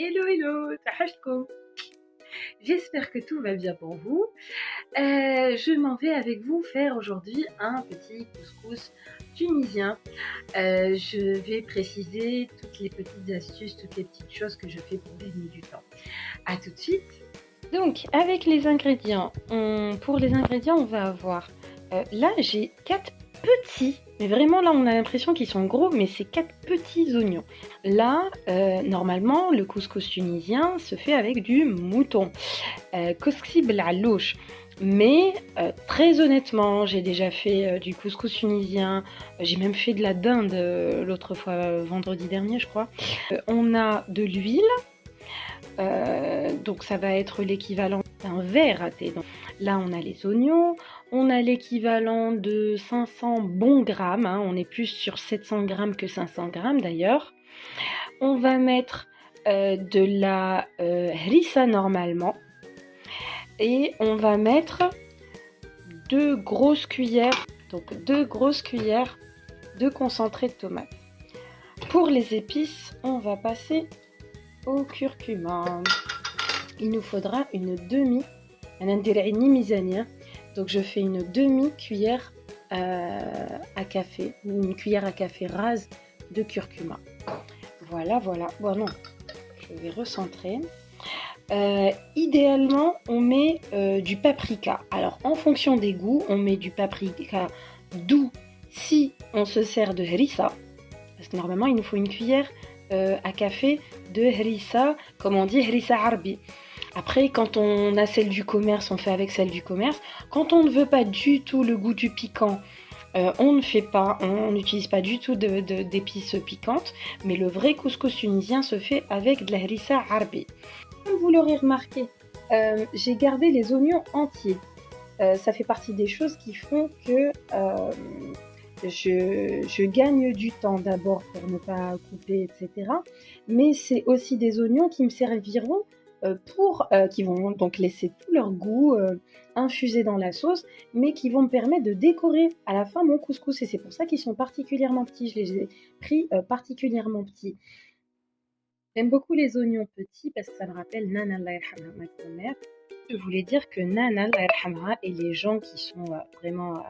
Hello, hello, Tahashko. J'espère que tout va bien pour vous. Je m'en vais avec vous faire aujourd'hui un petit couscous tunisien. Je vais préciser toutes les petites astuces, toutes les petites choses que je fais pour gagner du temps. A tout de suite. Donc, avec les ingrédients, pour les ingrédients, on va avoir... là, j'ai 4 petits, mais vraiment là, on a l'impression qu'ils sont gros, mais c'est 4 petits oignons. Là, normalement, le couscous tunisien se fait avec du mouton. Koski belalouche. Mais très honnêtement, j'ai déjà fait du couscous tunisien, j'ai même fait de la dinde l'autre fois, vendredi dernier, je crois. On a de l'huile. Donc ça va être l'équivalent d'un verre à thé. Donc, là on a les oignons, on a l'équivalent de 500 bons grammes, hein, on est plus sur 700 grammes que 500 grammes d'ailleurs. On va mettre de la harissa normalement et on va mettre 2 grosses cuillères, donc 2 grosses cuillères de concentré de tomate. Pour les épices, on va passer au curcuma. Il nous faudra une demi, donc je fais une demi-cuillère à café, une cuillère à café rase de curcuma. Voilà. Bon non, je vais recentrer. Idéalement, on met du paprika. Alors, en fonction des goûts, on met du paprika doux si on se sert de harissa. Parce que normalement, il nous faut une cuillère à café de harissa, comme on dit harissa arbi. Après, quand on a celle du commerce, on fait avec celle du commerce. Quand on ne veut pas du tout le goût du piquant, on n'utilise pas du tout d'épices piquantes. Mais le vrai couscous tunisien se fait avec de la harissa arbi. Comme vous l'aurez remarqué, j'ai gardé les oignons entiers. Ça fait partie des choses qui font que je gagne du temps d'abord pour ne pas couper, etc. Mais c'est aussi des oignons qui me serviront qui vont donc laisser tout leur goût infusé dans la sauce, mais qui vont me permettre de décorer à la fin mon couscous. Et c'est pour ça qu'ils sont particulièrement petits. Je les ai pris particulièrement petits. J'aime beaucoup les oignons petits parce que ça me rappelle Nana Allah yarhamha, ma grand-mère. Je voulais dire que Nana Allah yarhamha et les gens qui sont vraiment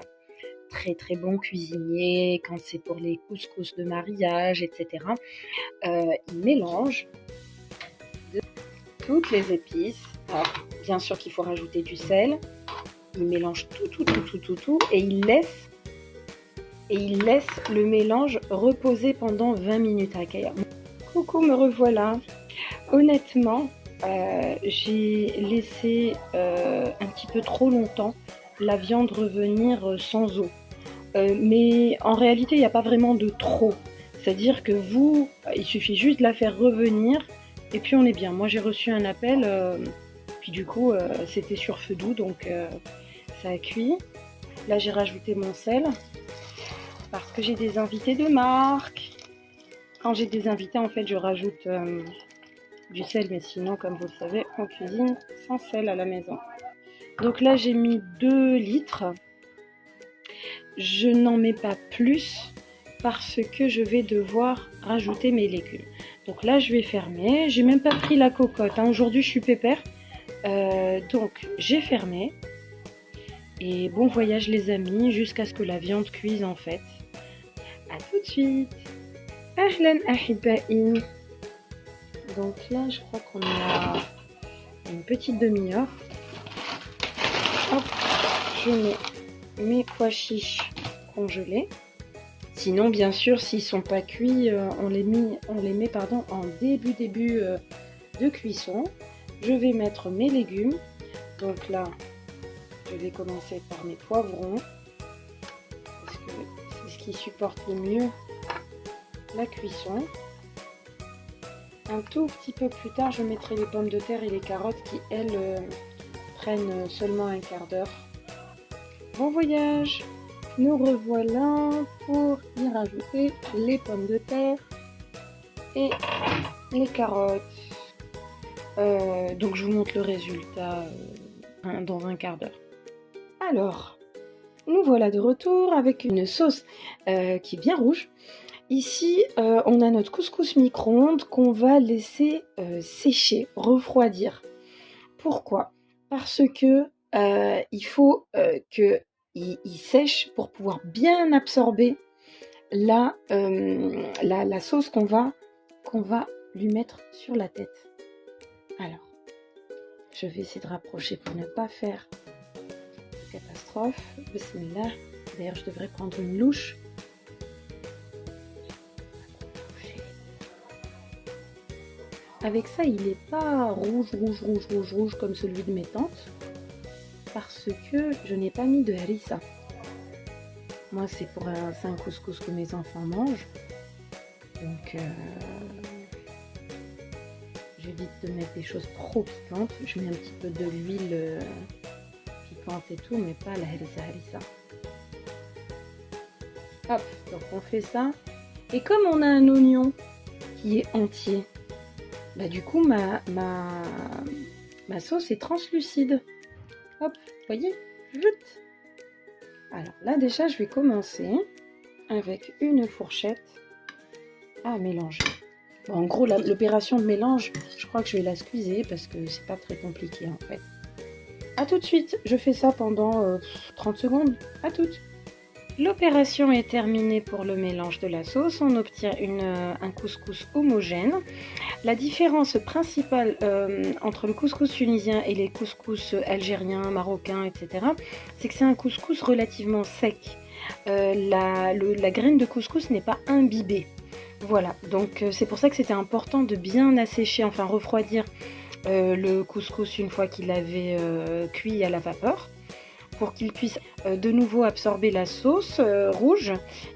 très très bons cuisiniers, quand c'est pour les couscous de mariage, etc., ils mélangent toutes les épices. Alors, bien sûr qu'il faut rajouter du sel. Ils mélangent tout et ils laissent le mélange reposer pendant 20 minutes à Kaya. Coucou, me revoilà. Honnêtement, j'ai laissé un petit peu trop longtemps la viande revenir sans eau. Mais en réalité, il n'y a pas vraiment de trop. C'est-à-dire que il suffit juste de la faire revenir et puis on est bien. Moi, j'ai reçu un appel, puis du coup, c'était sur feu doux, donc ça a cuit. Là, j'ai rajouté mon sel parce que j'ai des invités de marque. Quand j'ai des invités, en fait, je rajoute du sel, mais sinon, comme vous le savez, on cuisine sans sel à la maison. Donc là, j'ai mis 2 litres. Je n'en mets pas plus parce que je vais devoir rajouter mes légumes. Donc là, je vais fermer. J'ai même pas pris la cocotte, hein. Aujourd'hui, je suis pépère. Donc, j'ai fermé. Et bon voyage, les amis, jusqu'à ce que la viande cuise, en fait. À tout de suite. Ahlan ahiba'i. Donc là, je crois qu'on a une petite demi-heure. Hop, je mets mes pois chiches congelés. Sinon, bien sûr, s'ils sont pas cuits, on les met en début de cuisson. Je vais mettre mes légumes. Donc là, je vais commencer par mes poivrons parce que c'est ce qui supporte le mieux la cuisson. Un tout petit peu plus tard, je mettrai les pommes de terre et les carottes qui, elles, prennent seulement un quart d'heure. Bon voyage! Nous revoilà pour y rajouter les pommes de terre et les carottes. Donc je vous montre le résultat dans un quart d'heure. Alors, nous voilà de retour avec une sauce qui est bien rouge. Ici, on a notre couscous micro-ondes qu'on va laisser sécher, refroidir. Pourquoi? Parce que il faut qu'il sèche pour pouvoir bien absorber la sauce qu'on va lui mettre sur la tête. Alors, je vais essayer de rapprocher pour ne pas faire de catastrophe. Bismillah. D'ailleurs, je devrais prendre une louche. Avec ça, il n'est pas rouge comme celui de mes tantes, parce que je n'ai pas mis de harissa. Moi, c'est un couscous que mes enfants mangent, donc j'évite de mettre des choses trop piquantes. Je mets un petit peu de l'huile piquante et tout, mais pas la harissa. Hop, donc on fait ça. Et comme on a un oignon qui est entier, bah du coup ma sauce est translucide. Hop, vous voyez? Vite. Alors là déjà je vais commencer avec une fourchette à mélanger. Bon, en gros l'opération de mélange, je crois que je vais la squeezer parce que c'est pas très compliqué en fait. A tout de suite, je fais ça pendant 30 secondes. À toutes. L'opération est terminée pour le mélange de la sauce. On obtient un couscous homogène. La différence principale entre le couscous tunisien et les couscous algériens, marocains, etc., c'est que c'est un couscous relativement sec. La graine de couscous n'est pas imbibée. Voilà, donc c'est pour ça que c'était important de bien assécher, enfin refroidir le couscous une fois qu'il avait cuit à la vapeur, pour qu'il puisse de nouveau absorber la sauce rouge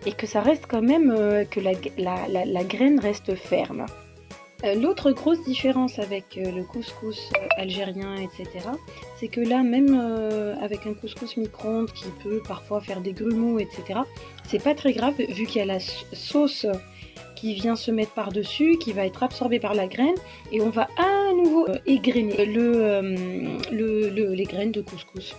et que ça reste quand même, que la graine reste ferme. L'autre grosse différence avec le couscous algérien, etc., c'est que là, même avec un couscous micro-ondes qui peut parfois faire des grumeaux, etc., c'est pas très grave vu qu'il y a la sauce qui vient se mettre par-dessus, qui va être absorbée par la graine, et on va à nouveau égrener les graines de couscous.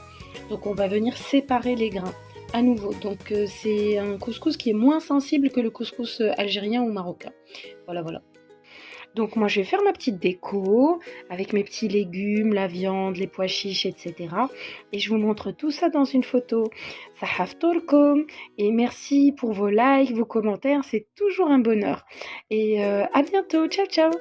Donc on va venir séparer les grains à nouveau. Donc c'est un couscous qui est moins sensible que le couscous algérien ou marocain. Voilà. Donc moi je vais faire ma petite déco avec mes petits légumes, la viande, les pois chiches, etc. Et je vous montre tout ça dans une photo. Sahaf Tolkom. Et merci pour vos likes, vos commentaires, c'est toujours un bonheur. Et à bientôt, ciao ciao.